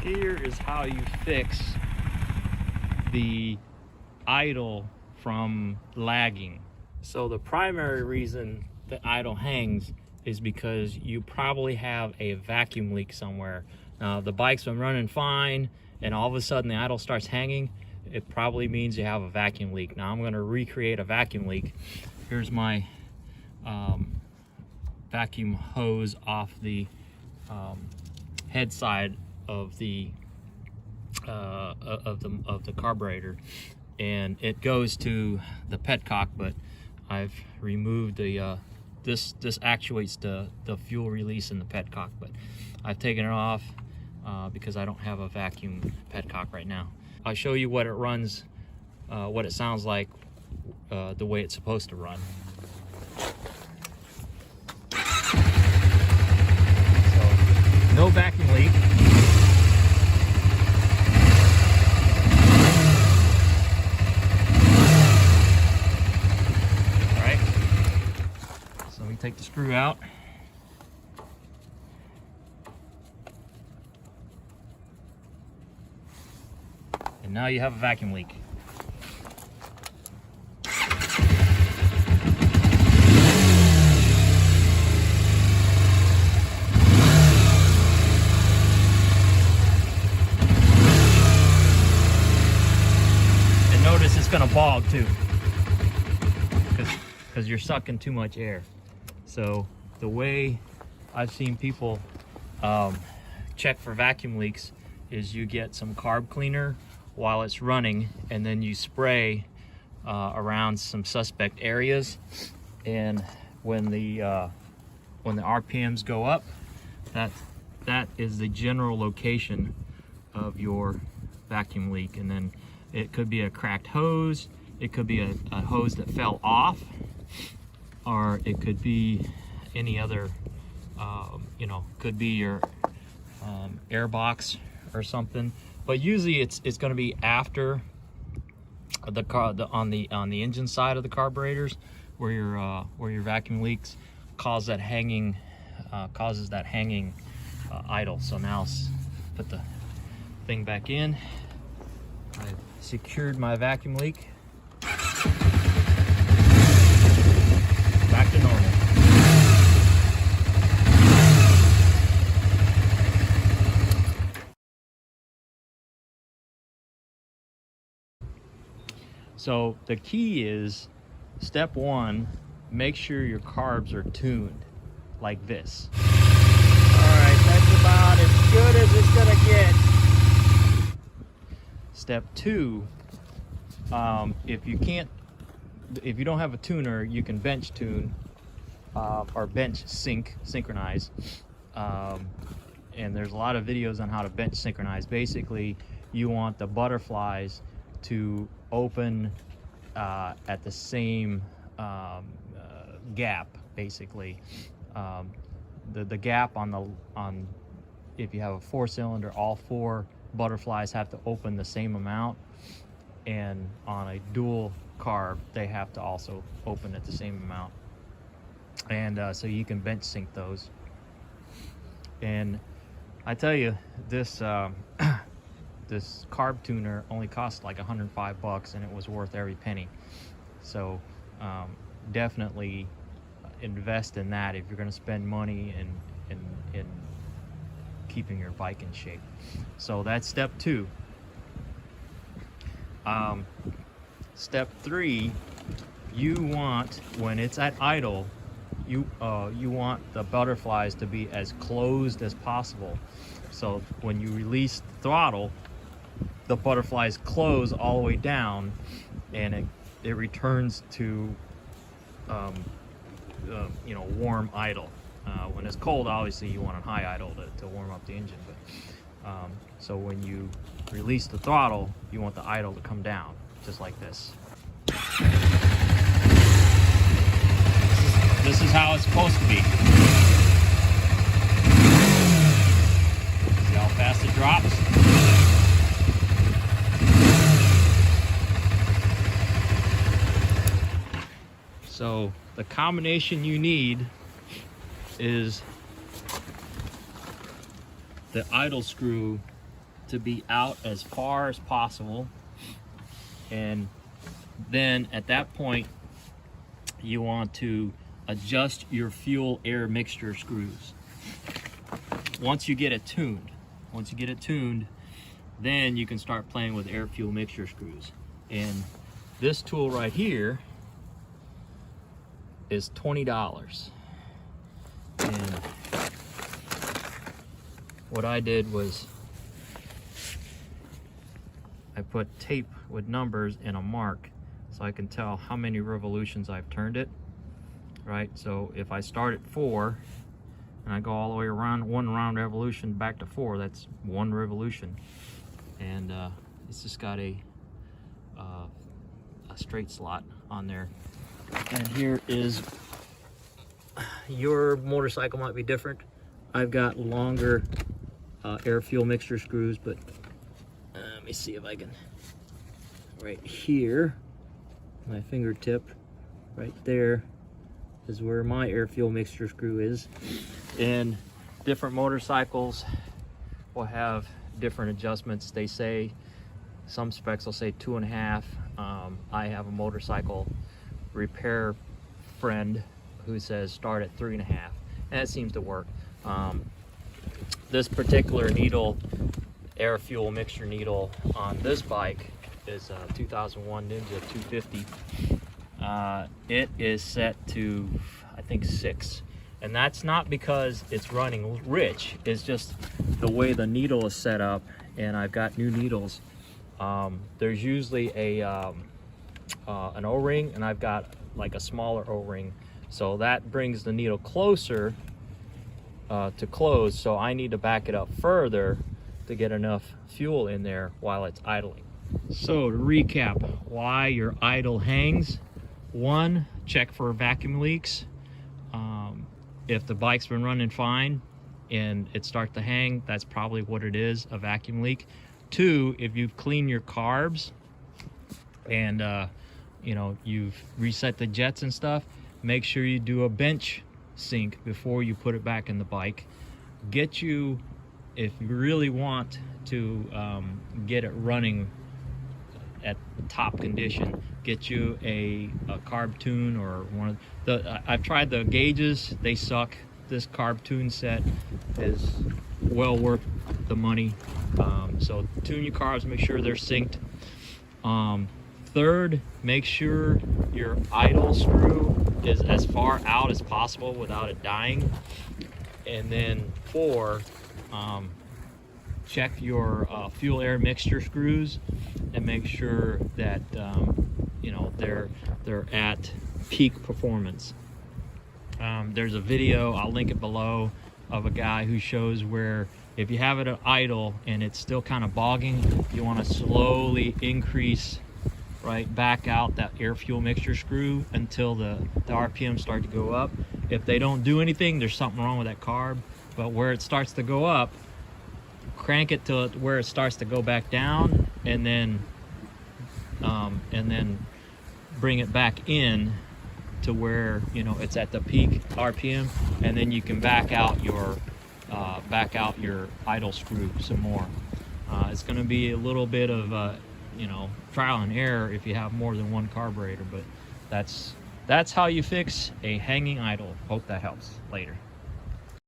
here is how you fix the idle from lagging. So the primary reason the idle hangs is because you probably have a vacuum leak somewhere. Now the bike's been running fine and all of a sudden the idle starts hanging, it probably means you have a vacuum leak. Now I'm going to recreate a vacuum leak. Here's my vacuum hose off the head side of the carburetor, and it goes to the petcock, but I've removed the this actuates the fuel release in the petcock, but I've taken it off because I don't have a vacuum petcock right now. I'll show you what it runs, what it sounds like, the way it's supposed to run. So, no vacuum leak. All right. So we take the screw out. And now you have a vacuum leak. And notice it's going to bog too, because you're sucking too much air. So the way I've seen people check for vacuum leaks is you get some carb cleaner while it's running, and then you spray around some suspect areas, and when the RPMs go up, that is the general location of your vacuum leak. And then it could be a cracked hose, it could be a hose that fell off, or it could be any other could be your air box or something. But usually it's going to be after on the engine side of the carburetors where your vacuum leaks causes that hanging idle. So now let's put the thing back in. I've secured my vacuum leak. Back to normal. So the key is, step one, make sure your carbs are tuned like this. All right, that's about as good as it's gonna get. Step two, if you don't have a tuner, you can bench tune or bench synchronize. And there's a lot of videos on how to bench synchronize. Basically, you want the butterflies to open at the same gap, basically. The gap on if you have a 4-cylinder, all 4 butterflies have to open the same amount, and on a dual carb they have to also open at the same amount. And so you can bench sync those. And I tell you, this this carb tuner only cost like $105, and it was worth every penny. So definitely invest in that if you're going to spend money in keeping your bike in shape. So that's step 2. Step 3, you want, when it's at idle, you want the butterflies to be as closed as possible. So when you release the throttle, the butterflies close all the way down, and it returns to warm idle. When it's cold, obviously you want a high idle to warm up the engine. But so when you release the throttle, you want the idle to come down, just like this. This is how it's supposed to be. See how fast it drops? So the combination you need is the idle screw to be out as far as possible. And then at that point, you want to adjust your fuel air mixture screws. Once you get it tuned, then you can start playing with air fuel mixture screws. And this tool right here is $20. And what I did was I put tape with numbers and a mark so I can tell how many revolutions I've turned it, right? So if I start at 4 and I go all the way around, 1 round revolution back to 4, that's 1 revolution. And it's just got a straight slot on there. And here is, your motorcycle might be different. I've got longer air fuel mixture screws, but let me see if I can, right here, my fingertip, right there is where my air fuel mixture screw is. And different motorcycles will have different adjustments. They say, some specs will say 2.5. I have a motorcycle repair friend who says start at 3.5, and it seems to work. This particular needle, air fuel mixture needle on this bike, is a 2001 Ninja 250. It is set to, I think, 6, and that's not because it's running rich, it's just the way the needle is set up. And I've got new needles. There's usually an O-ring, and I've got like a smaller O-ring, so that brings the needle closer to close, so I need to back it up further to get enough fuel in there while it's idling. So to recap why your idle hangs: 1, check for vacuum leaks. If the bike's been running fine and it starts to hang, that's probably what it is, a vacuum leak. 2, if you've cleaned your carbs and you know, you've reset the jets and stuff, make sure you do a bench sync before you put it back in the bike. Get you, if you really want to get it running at top condition, get you a carbtune or one of the, I've tried the gauges, they suck. This carbtune set is well worth the money. So tune your carbs, make sure they're synced. 3rd, make sure your idle screw is as far out as possible without it dying. And then 4, check your fuel air mixture screws and make sure that you know, they're at peak performance. There's a video, I'll link it below, of a guy who shows where if you have it at idle and it's still kind of bogging, you want to slowly increase, right, back out that air fuel mixture screw until the RPM start to go up. If they don't do anything, there's something wrong with that carb. But where it starts to go up, crank it to where it starts to go back down, and then bring it back in to where, you know, it's at the peak RPM, and then you can back out your idle screw some more. It's going to be a little bit of you know, trial and error if you have more than one carburetor, but that's how you fix a hanging idle. Hope that helps. Later.